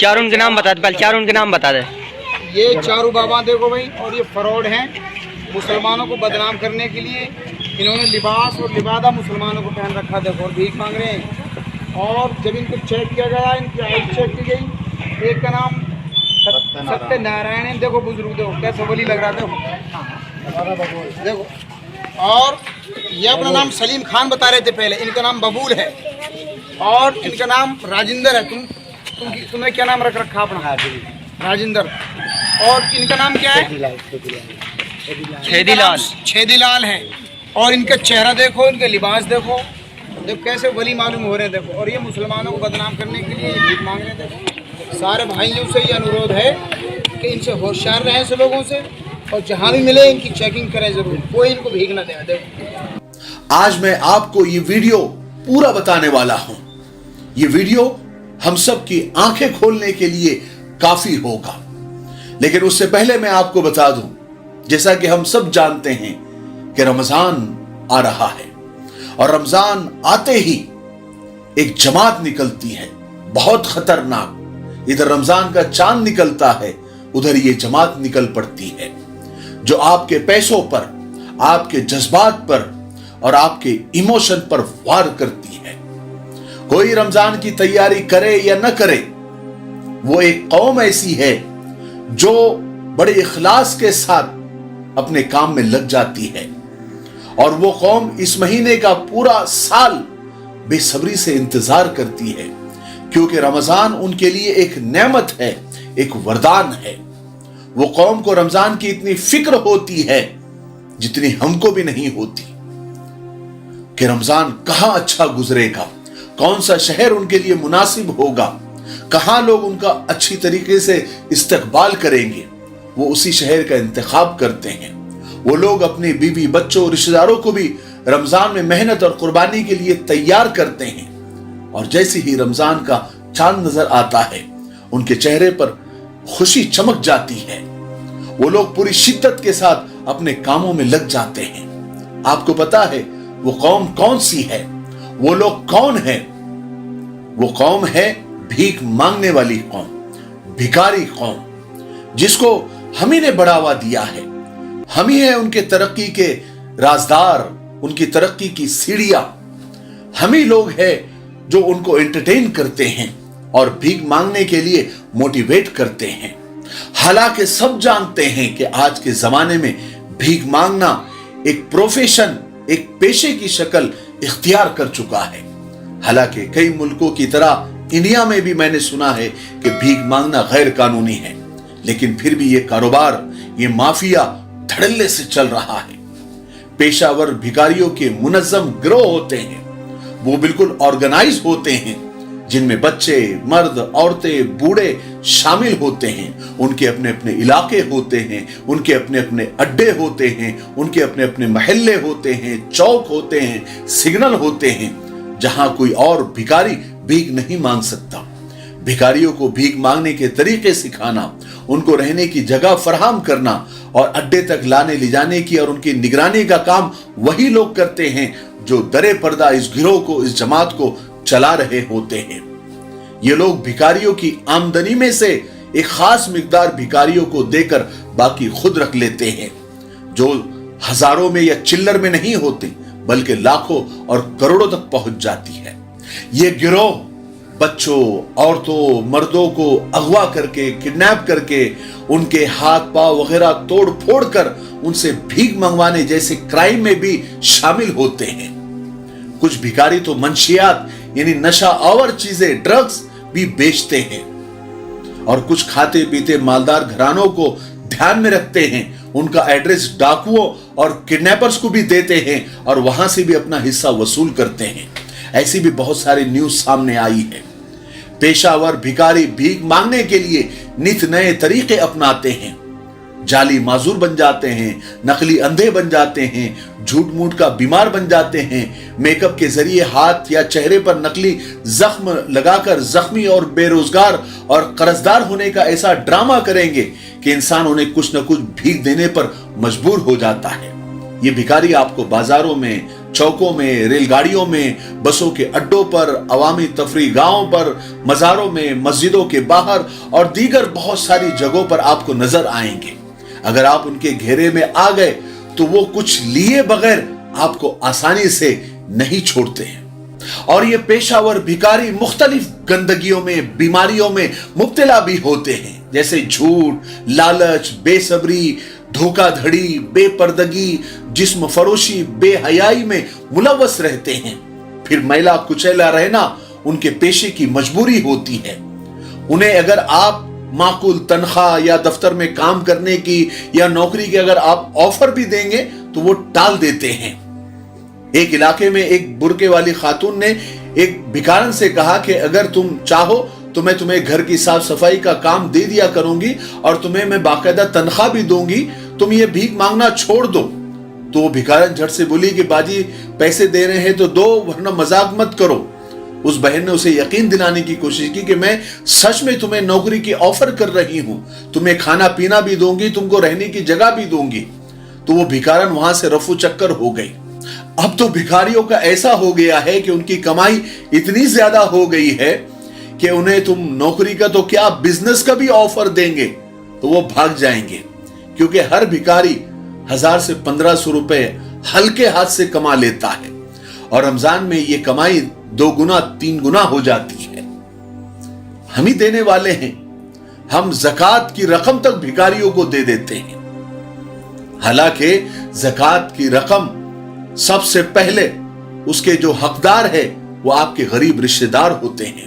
चारों उनके नाम बता दे, पहले चारों उनके नाम बता दे। ये चारों बाबा देखो भाई, और ये फ्रॉड हैं। मुसलमानों को बदनाम करने के लिए इन्होंने लिबास और लिबादा मुसलमानों को पहन रखा, देखो, और भीख मांग रहे हैं। और जब इनको चेक किया गया, इनकी आईडी चेक की गई, एक का नाम सत्य नारायण है, देखो बुजुर्ग, देखो कैसे वली लग रहा, देखो देखो। और ये अपना नाम सलीम खान बता रहे थे पहले, इनका नाम बबूल है, और इनका नाम राजिंदर है। तुम्हें क्या नाम रख रखा अपना? राजिंदर। और इनका नाम क्या है? छेदीलाल है। और इनका चेहरा देखो, इनके लिबास देखो, देखो कैसे वली मालूम हो रहे हैं, देखो। और ये मुसलमानों को बदनाम करने के लिए भीख मांग रहे हैं, देखो। सारे भाइयों से ये अनुरोध है कि इनसे होशियार रहें, ऐसे लोगों से, और जहाँ भी मिले इनकी चेकिंग करें जरूर, कोई इनको भीख न दे। देखो, आज मैं आपको ये वीडियो पूरा बताने वाला हूं। ये वीडियो हम सब की आंखें खोलने के लिए काफी होगा, लेकिन उससे पहले मैं आपको बता दूं, जैसा कि हम सब जानते हैं कि रमजान आ रहा है, और रमजान आते ही एक जमात निकलती है बहुत खतरनाक। इधर रमजान का चांद निकलता है, उधर ये जमात निकल पड़ती है, जो आपके पैसों पर, आपके जज्बात पर और आपके इमोशन पर वार करती है। कोई रमजान की तैयारी करे या न करे, वो एक कौम ऐसी है जो बड़े इखलास के साथ अपने काम में लग जाती है, और वो कौम इस महीने का पूरा साल बेसब्री से इंतजार करती है, क्योंकि रमजान उनके लिए एक नेमत है, एक वरदान है। वो कौम को रमजान की इतनी फिक्र होती है जितनी हमको भी नहीं होती, कि रमजान कहां अच्छा गुजरेगा, कौन सा शहर उनके लिए मुनासिब होगा, कहां लोग उनका अच्छी तरीके से इस्तकबाल करेंगे। वो उसी शहर का इंतखाब करते हैं। वो लोग अपने बीवी, बच्चों, रिश्तेदारों को भी रमजान में मेहनत और कुर्बानी के लिए तैयार करते हैं, और जैसे ही रमजान का चांद नजर आता है, उनके चेहरे पर खुशी चमक जाती है। वो लोग पूरी शिद्दत के साथ अपने कामों में लग जाते हैं। आपको पता है वो कौम कौन सी है? वो लोग कौन है? वो कौम है भीख मांगने वाली कौम, भिखारी कौम, जिसको हम ही ने बढ़ावा दिया है। हम ही है उनके तरक्की के राजदार, उनकी तरक्की की सीढ़ियां। हम ही लोग हैं जो उनको एंटरटेन करते हैं और भीख मांगने के लिए मोटिवेट करते हैं। हालांकि सब जानते हैं कि आज के जमाने में भीख मांगना एक प्रोफेशन, एक पेशे की शक्ल इख्तियार कर चुका है। हालांकि कई मुल्कों की तरह इंडिया में भी मैंने सुना है कि भीख मांगना गैर कानूनी है, लेकिन फिर भी ये कारोबार, ये माफिया धड़ल्ले से चल रहा है। पेशावर भिखारियों के मुनज्जम गिरोह होते हैं, वो बिल्कुल ऑर्गेनाइज होते हैं, जिनमें बच्चे, मर्द, औरतें, बूढ़े शामिल होते हैं। उनके अपने अपने इलाके होते हैं, उनके अपने अपने अड्डे होते हैं, उनके अपने अपने महल्ले होते हैं, चौक होते हैं, सिग्नल होते हैं, जहां कोई और भिखारी भीख नहीं मांग सकता। भिखारियों को भीख मांगने के तरीके सिखाना, उनको रहने की जगह फराहम करना और अड्डे तक लाने ले जाने की और उनकी निगरानी का काम वही लोग करते हैं जो दरे पर्दा इस गिरोह को, इस जमात को चला रहे होते हैं। ये लोग भिखारियों की आमदनी में से एक खास मिकदार भिखारियों को देकर बाकी खुद रख लेते हैं, जो हजारों में या चिल्लर में नहीं होते बल्कि लाखों और करोड़ों तक पहुंच जाती है। ये गिरोह बच्चों, औरतों, मर्दों को अगवा करके, किडनैप करके, उनके हाथ पांव वगैरह तोड़ फोड़ कर उनसे भीख मंगवाने जैसे क्राइम में भी शामिल होते हैं। कुछ भिखारी तो मंशियात यानी नशा आवर चीजें, ड्रग्स भी बेचते हैं, और कुछ खाते पीते मालदार घरानों को ध्यान में रखते हैं, उनका एड्रेस डाकुओं और किडनैपर्स को भी देते हैं और वहां से भी अपना हिस्सा वसूल करते हैं। ऐसी भी बहुत सारी न्यूज सामने आई है। पेशावर भिखारी भीख मांगने के लिए नित नए तरीके अपनाते हैं। जाली माजूर बन जाते हैं, नकली अंधे बन जाते हैं, झूठ मूठ का बीमार बन जाते हैं, मेकअप के जरिए हाथ या चेहरे पर नकली जख्म लगाकर जख्मी और बेरोजगार और कर्जदार होने का ऐसा ड्रामा करेंगे कि इंसान उन्हें कुछ न कुछ भीख देने पर मजबूर हो जाता है। ये भिखारी आपको बाजारों में, चौकों में, रेलगाड़ियों में, बसों के अड्डों पर, अवामी तफरी गाहों पर, मज़ारों में, मस्जिदों के बाहर और दीगर बहुत सारी जगहों पर आपको नजर आएंगे। अगर आप उनके घेरे में आ गए तो वो कुछ लिए बगैर आपको आसानी से नहीं छोड़ते हैं। और ये पेशावर भिखारी मुख्तलिफ गंदगियों में, बीमारियों में मुब्तला भी होते हैं, जैसे झूठ, लालच, बेसब्री, धोखाधड़ी, बेपर्दगी, जिस्म फरोशी, बेहयाई में मुलव्वस रहते हैं। फिर मैला कुचैला रहना उनके पेशे की मजबूरी होती है। उन्हें अगर आप माकूल तनख्वाह या दफ्तर में काम करने की या नौकरी की अगर आप ऑफर भी देंगे तो वो टाल देते हैं। एक इलाके में एक बुर्के वाली खातून ने एक भिखारन से कहा कि अगर तुम चाहो तो मैं तुम्हें घर की साफ सफाई का काम दे दिया करूंगी और तुम्हें मैं बाकायदा तनख्वाह भी दूंगी, तुम ये भीख मांगना छोड़ दो। तो वो भिखारन झट से बोली कि बाजी पैसे दे रहे हैं तो दो, वरना मजाक मत करो। उस बहन ने उसे यकीन दिलाने की कोशिश की कि मैं सच में तुम्हें नौकरी की ऑफर कर रही हूं, तुम्हें खाना पीना भी दूंगी, तुमको रहने की जगह भी दूंगी। तो वो भिखारन वहां से रफू चक्कर हो गई। अब तो भिखारियों का ऐसा हो गया है कि उनकी कमाई इतनी ज्यादा हो गई है कि उन्हें तुम नौकरी का तो क्या बिजनेस का भी ऑफर देंगे तो वो भाग जाएंगे, क्योंकि हर भिखारी 1000 से 1500 रुपए हल्के हाथ से कमा लेता है और रमजान में ये कमाई 2 गुना 3 गुना हो जाती है। हम ही देने वाले हैं, हम ज़कात की रकम तक भिखारियों को दे देते हैं। हालांकि ज़कात की रकम सबसे पहले उसके जो हकदार है वो आपके गरीब रिश्तेदार होते हैं,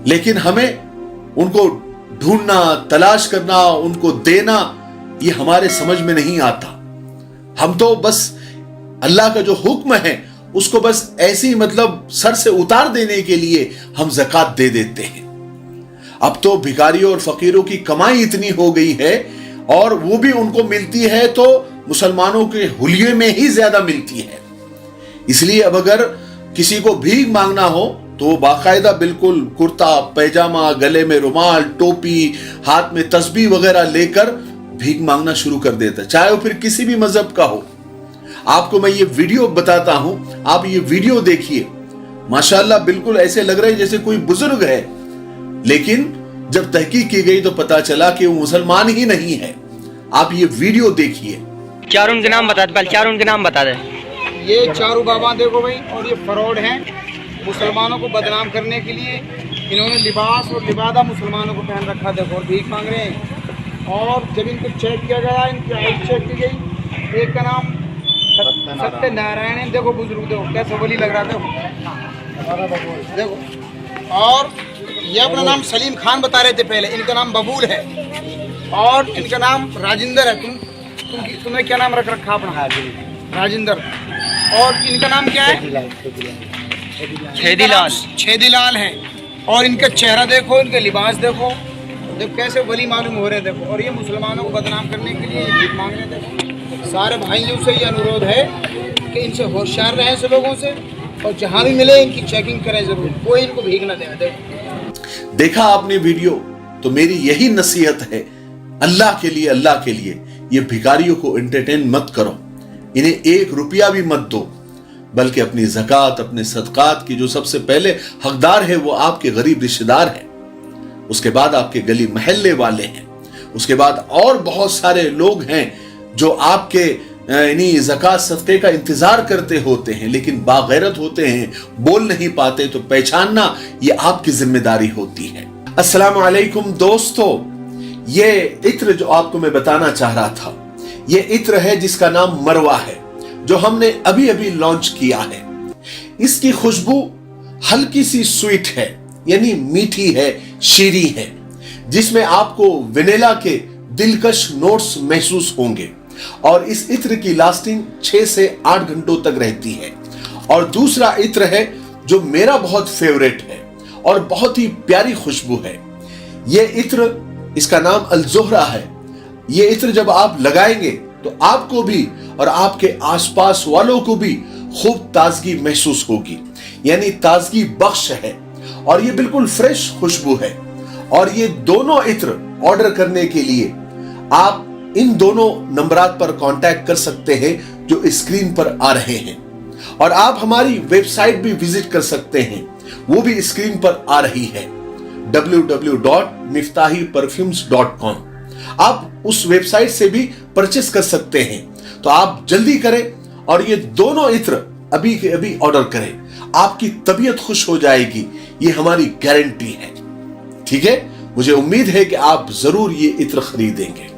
लेकिन हमें उनको ढूंढना, तलाश करना, उनको देना ये हमारे समझ में नहीं आता। हम तो बस अल्लाह का जो हुक्म है उसको बस ऐसी मतलब सर से उतार देने के लिए हम ज़कात दे देते हैं। अब तो भिखारियों और फकीरों की कमाई इतनी हो गई है और वो भी उनको मिलती है तो मुसलमानों के हुलिये में ही ज्यादा मिलती है। इसलिए अब अगर किसी को भीख मांगना हो तो वो बाकायदा बिल्कुल कुर्ता पैजामा, गले में रुमाल, टोपी, हाथ में तस्बीह वगैरह लेकर भीख मांगना शुरू कर देता है, चाहे वो फिर किसी भी मजहब का हो। आपको मैं ये वीडियो बताता हूं, आप ये वीडियो देखिए। माशाअल्लाह बिल्कुल ऐसे लग रहा है जैसे कोई बुजुर्ग है, लेकिन जब तहकीक की गई तो पता चला कि वो मुसलमान ही नहीं है। आप ये वीडियो देखिए। चारों उनके नाम बता दे, पहले चारों उनके नाम बता दे। ये चारू बाबा देखो भाई, और ये फ्रॉड हैं। मुसलमानों को बदनाम करने के लिए इन्होंने लिबास और लिबादा मुसलमानों को पहन रखा, देखो, और भीख मांग रहे हैं। और जब इनको चेक किया गया, इनकी आइज चेक की गई, एक का नाम सत्य नारायण है, देखो बुजुर्ग, देखो कैसे वली लग रहा है, देखो। और ये अपना नाम सलीम खान बता रहे थे पहले, इनका नाम बबूल है और इनका नाम राजिंदर है। तुम्हें क्या नाम रख रखा अपना? राजिंदर। और इनका नाम क्या है? छेदीलाल है। और इनका चेहरा देखो, इनका लिबास देखो, देखो कैसे वली मालूम हो रहे हैं, देखो। और ये मुसलमानों को बदनाम करने के लिए भीख मांग रहे हैं, देखो। सारे भाइयों से ये अनुरोध है कि इनसे होशियार रहें, ऐसे लोगों से, और जहाँ भी मिले इनकी चेकिंग करें जरूर, कोई इनको भीख ना दे। देखो, देखा आपने वीडियो, तो मेरी यही नसीहत है, अल्लाह के लिए ये भिखारियों को एंटरटेन मत करो, इन्हें 1 रुपया भी मत दो, बल्कि अपनी ज़कात, अपने सदकात की जो सबसे पहले हकदार है वो आपके गरीब रिश्तेदार हैं, उसके बाद आपके गली महल्ले वाले हैं, उसके बाद और बहुत सारे लोग हैं जो आपके यानी ज़कात सदक़े का इंतजार करते होते हैं, लेकिन बागैरत होते हैं, बोल नहीं पाते। तो पहचानना ये आपकी जिम्मेदारी होती है। अस्सलामु अलैकुम दोस्तों, ये इत्र जो आपको मैं बताना चाह रहा था, ये इत्र है जिसका नाम मरवा है, जो हमने अभी अभी लॉन्च किया है। इसकी खुशबू हल्की सी स्वीट है, यानी मीठी है, शीरी है, जिसमें आपको वेनिला के दिलकश नोट्स महसूस होंगे। और इस इत्र की लास्टिंग 6 से 8 घंटों तक रहती है। और दूसरा इत्र है जो मेरा बहुत फेवरेट है और बहुत ही प्यारी खुशबू है। ये इत्र, इसका नाम अल-ज़ोहरा है। ये इत्र जब आप लगाएंगे तो आपको भी और आपके आसपास वालों को भी खूब ताजगी महसूस होगी, यानी ताजगी बख्श है। और ये बिल्कुल फ्रेश खुशबू है। और ये दोनों इत्र ऑर्डर करने के लिए आप इन दोनों नंबरात पर कांटेक्ट कर सकते हैं जो स्क्रीन पर आ रहे हैं। और आप हमारी वेबसाइट भी विजिट कर सकते हैं, वो भी स्क्रीन पर आ रही है, www.miftahiperfumes.com। आप उस वेबसाइट से भी परचेस कर सकते हैं। तो आप जल्दी करें और ये दोनों इत्र अभी के अभी ऑर्डर करें, आपकी तबीयत खुश हो जाएगी, ये हमारी गारंटी है। ठीक है, मुझे उम्मीद है कि आप जरूर ये इत्र खरीदेंगे।